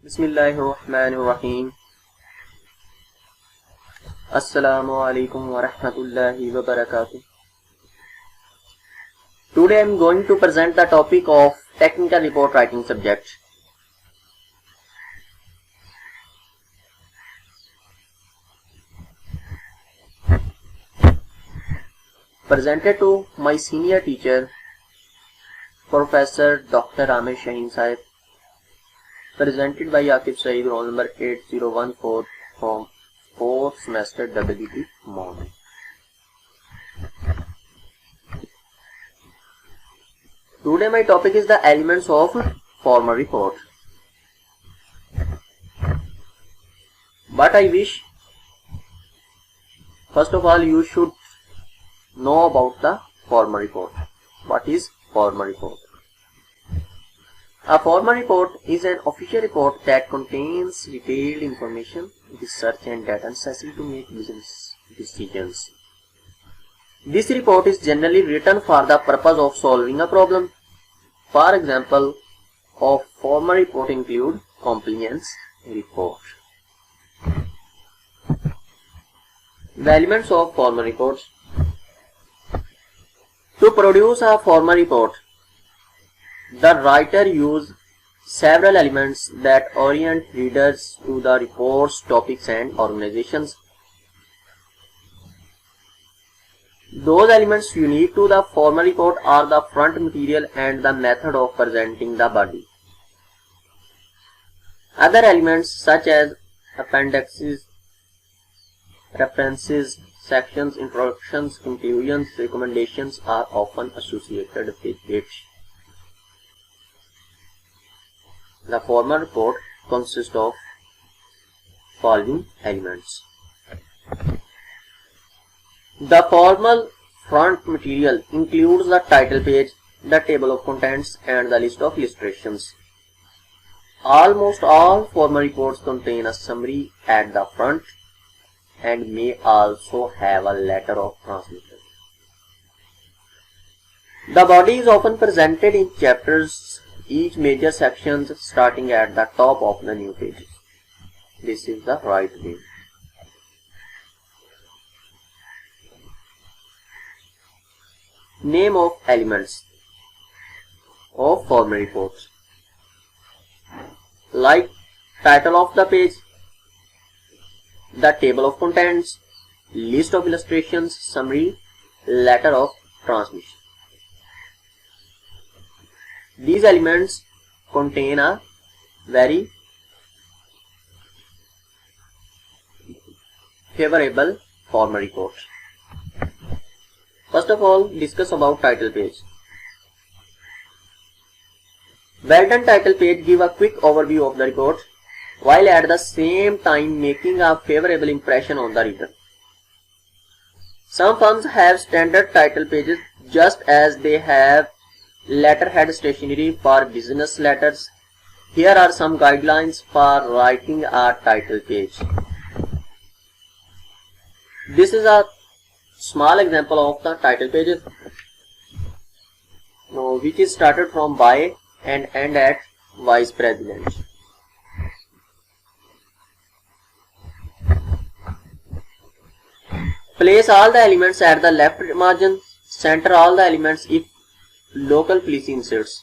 बिस्मिल्लाहिर्रहमानिर्रहीम। अस्सलामु अलैकुम वरहमतुल्लाहि वबरकातुह। Today I am going to present the topic of technical report writing subject. Presented to my senior teacher, Professor Dr. Amir Shaheen Sahib. Presented by Aqib Saeed, roll number 8014 from 4th semester WBT Morning. Today my topic is the elements of formal report. But I wish first of all you should know about the formal report. What is formal report? A formal report is an official report that contains detailed information, research and data necessary to make business decisions. This report is generally written for the purpose of solving a problem. For example, of formal report include compliance report. The elements of formal reports. To produce a formal report, the writer uses several elements that orient readers to the report's topics and organizations. Those elements unique to the formal report are the front material and the method of presenting the body. Other elements such as appendixes, references, sections, introductions, conclusions, recommendations are often associated with it. The formal report consists of following elements. The formal front material includes the title page, the table of contents, and the list of illustrations. Almost all formal reports contain a summary at the front and may also have a letter of transmission. The body is often presented in chapters, each major section starting at the top of the new page. This is the right way. Name of elements of formal reports, like title of the page, the table of contents, list of illustrations, summary, letter of transmission. These elements contain a very favorable formal report. First of all, discuss about title page. Well done title page give a quick overview of the report, while at the same time making a favorable impression on the reader. Some firms have standard title pages just as they have letterhead stationery for business letters. Here are some guidelines for writing a title page. This is a small example of the title pages, which is started from by and end at Vice President. Place all the elements at the left margin. Center all the elements if local police inserts.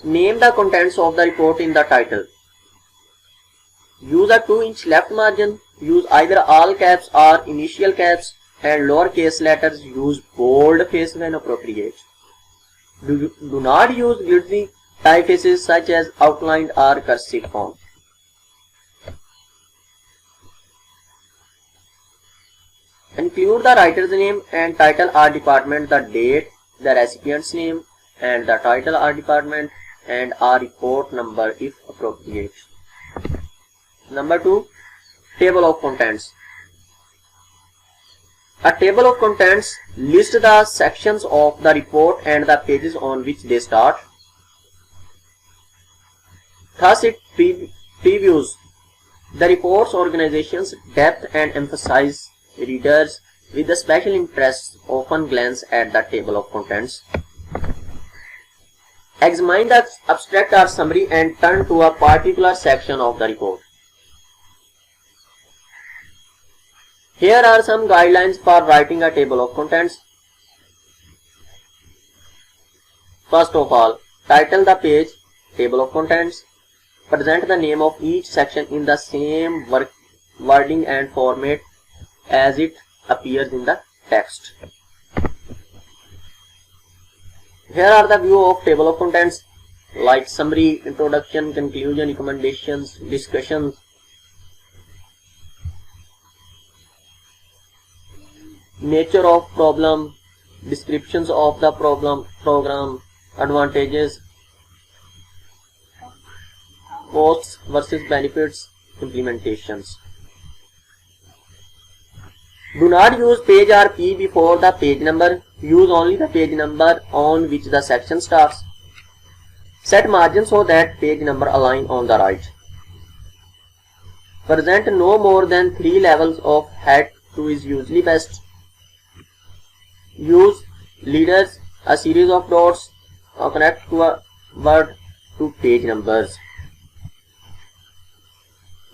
Name the contents of the report in the title. Use a 2-inch left margin. Use either all caps or initial caps, and lowercase letters use bold face when appropriate. Do not use glitzy typefaces such as outlined or cursive font. Include the writer's name and title or department, the date, the recipient's name, and the title or department, and a report number if appropriate. Number 2. Table of contents. A table of contents lists the sections of the report and the pages on which they start. Thus, it previews the report's organization's depth and emphasizes readers' with the special interest often glance at the table of contents. Examine the abstract or summary and turn to a particular section of the report. Here are some guidelines for writing a table of contents. First of all, title the page table of contents. Present the name of each section in the same wording and format as it appears in the text. Here are the view of table of contents like summary, introduction, conclusion, recommendations, discussions. Nature of problem, descriptions of the problem, program, advantages, costs versus benefits, implementations. Do not use page or P before the page number. Use only the page number on which the section starts. Set margin so that page number align on the right. Present no more than 3 levels of head to is usually best. Use leaders, a series of dots, or connect to a word to page numbers.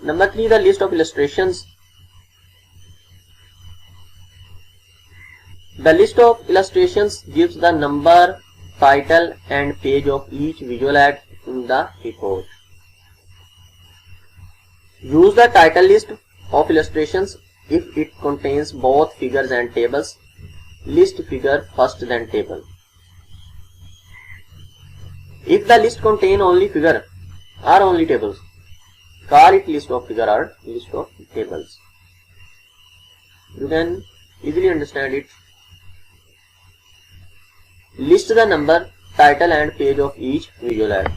Number 3, the list of illustrations. The list of illustrations gives the number, title and page of each visual aid in the report. Use the title list of illustrations if it contains both figures and tables. List figure first then table. If the list contain only figure or only tables, call it list of figure or list of tables. You can easily understand it. List the number, title and page of each visual aid.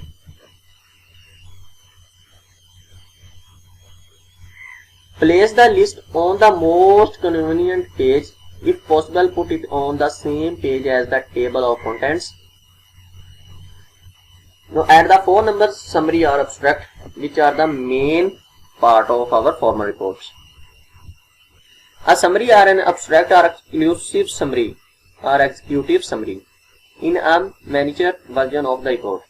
Place the list on the most convenient page. If possible, put it on the same page as the table of contents. Now add the 4 numbers summary or abstract, which are the main part of our formal reports. A summary or an abstract or exclusive summary or executive summary in a miniature version of the report.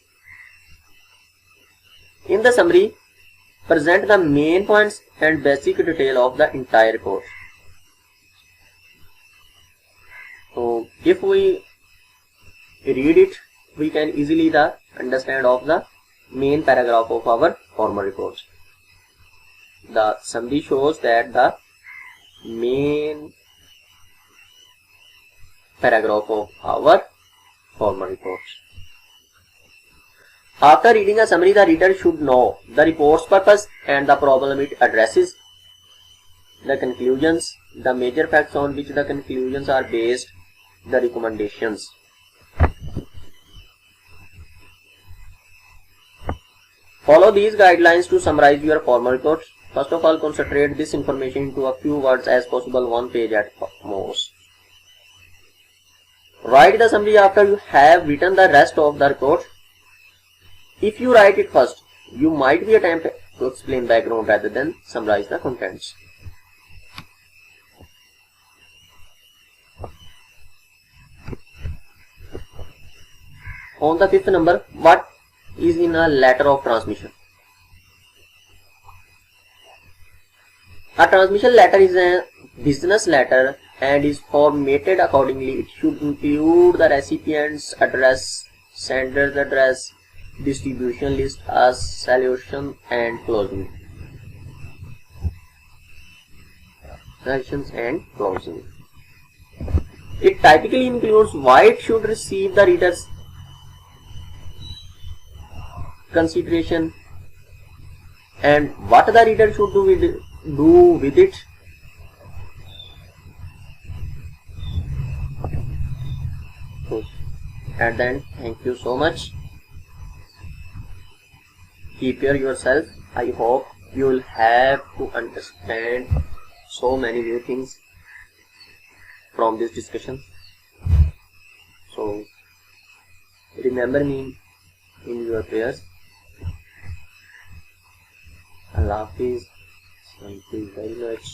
In the summary, present the main points and basic detail of the entire report. So if we read it, we can easily understand of the main paragraph of our formal report. The summary shows that the main paragraph of our formal report. After reading a summary, the reader should know the report's purpose and the problem it addresses, the conclusions, the major facts on which the conclusions are based, the recommendations. Follow these guidelines to summarize your formal report. First of all, concentrate this information into a few words as possible, 1 page at most. Write the summary after you have written the rest of the report. If you write it first, you might be attempt to explain background rather than summarize the contents. On the 5th number, what is in a letter of transmission? A transmission letter is a business letter and is formatted accordingly. It should include the recipient's address, sender's address, distribution list, a solution and closing. Solutions and closing. It typically includes why it should receive the reader's consideration and what the reader should do with it. And then thank you so much. Prepare yourself. I hope you will have to understand so many new things from this discussion. So remember me in your prayers. Allah Hafiz. Thank you very much.